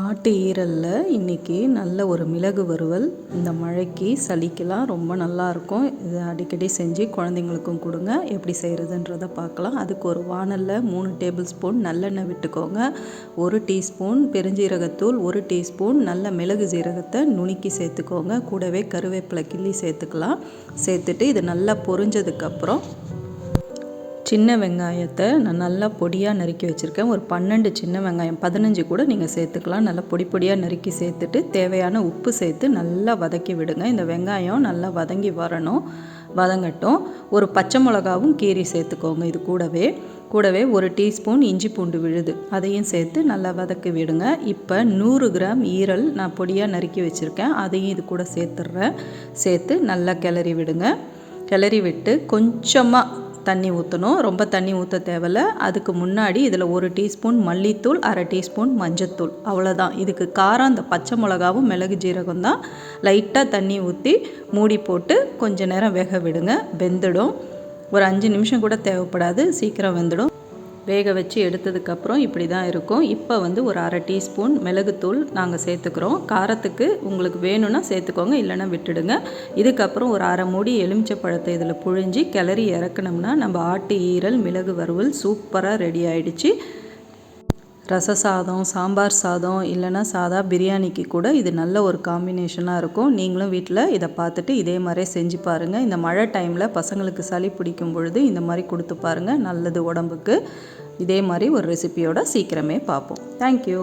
ஆட்டு ஈரலில் இன்றைக்கி நல்ல ஒரு மிளகு வறுவல். இந்த மழைக்கு சளிக்கெல்லாம் ரொம்ப நல்லாயிருக்கும். இதை அடிக்கடி செஞ்சு குழந்தைங்களுக்கும் கொடுங்க. எப்படி செய்கிறதுன்றதை பார்க்கலாம். அதுக்கு ஒரு வாணலில் 3 டேபிள் ஸ்பூன் நல்லெண்ணெய் விட்டுக்கோங்க. 1 டீஸ்பூன் பெருஞ்சீரகத்தூள், 1 டீஸ்பூன் நல்ல மிளகு சீரகத்தை நுணுக்கி சேர்த்துக்கோங்க. கூடவே கருவேப்பிலை கிள்ளி சேர்த்துக்கலாம். சேர்த்துட்டு இது நல்லா பொரிஞ்சதுக்கப்புறம் சின்ன வெங்காயத்தை நான் நல்லா பொடியாக நறுக்கி வச்சுருக்கேன். ஒரு 12 சின்ன வெங்காயம், 15 கூட நீங்கள் சேர்த்துக்கலாம். நல்லா பொடி பொடியாக நறுக்கி சேர்த்துட்டு தேவையான உப்பு சேர்த்து நல்லா வதக்கி விடுங்க. இந்த வெங்காயம் நல்லா வதங்கி வரணும், வதங்கட்டும். ஒரு பச்சை மிளகாவும் கீரி சேர்த்துக்கோங்க. இது கூடவே 1 டீஸ்பூன் இஞ்சி பூண்டு விழுது அதையும் சேர்த்து நல்லா வதக்கி விடுங்க. இப்போ 100 கிராம் ஈரல் நான் பொடியாக நறுக்கி வச்சுருக்கேன். அதையும் இது கூட சேர்த்துட்றேன். சேர்த்து நல்லா கிளறி விடுங்க. கிளறி விட்டு கொஞ்சமாக தண்ணி ஊற்றணும். ரொம்ப தண்ணி ஊற்ற தேவையில்ல. அதுக்கு முன்னாடி இதில் 1 டீஸ்பூன் மல்லித்தூள், 1/2 டீஸ்பூன் மஞ்சத்தூள், அவ்வளோதான். இதுக்கு காரம் அந்த பச்சை மிளகாவும் மிளகு ஜீரகம் தான். லைட்டாக தண்ணி ஊற்றி மூடி போட்டு கொஞ்ச நேரம் வேக விடுங்க. வெந்துடும். ஒரு 5 நிமிஷம் கூட தேவைப்படாது, சீக்கிரம் வெந்துடும். வேக வச்சு எடுத்ததுக்கப்புறம் இப்படி தான் இருக்கும். இப்போ ஒரு 1/2 டீஸ்பூன் மிளகுத்தூள் நாங்கள் சேர்த்துக்கிறோம். காரத்துக்கு உங்களுக்கு வேணும்னா சேர்த்துக்கோங்க, இல்லைன்னா விட்டுடுங்க. இதுக்கப்புறம் ஒரு 1/2 மூடி எலுமிச்சை பழத்தை இதில் புழிஞ்சி கிளறி இறக்கணும்னா நம்ம ஆட்டு ஈரல் மிளகு வறுவல் சூப்பராக ரெடி ஆகிடுச்சு. ரச சாதம், சாம்பார் சாதம், இல்லைனா சாதா பிரியாணிக்கு கூட இது நல்ல ஒரு காம்பினேஷனாக இருக்கும். நீங்களும் வீட்டில் இதை பார்த்துட்டு இதே மாதிரியே செஞ்சு பாருங்கள். இந்த மழை டைமில் பசங்களுக்கு சளி பிடிக்கும் பொழுது இந்த மாதிரி கொடுத்து பாருங்கள், நல்லது உடம்புக்கு. இதே மாதிரி ஒரு ரெசிபியோட சீக்கிரமே பார்ப்போம். தேங்க்யூ.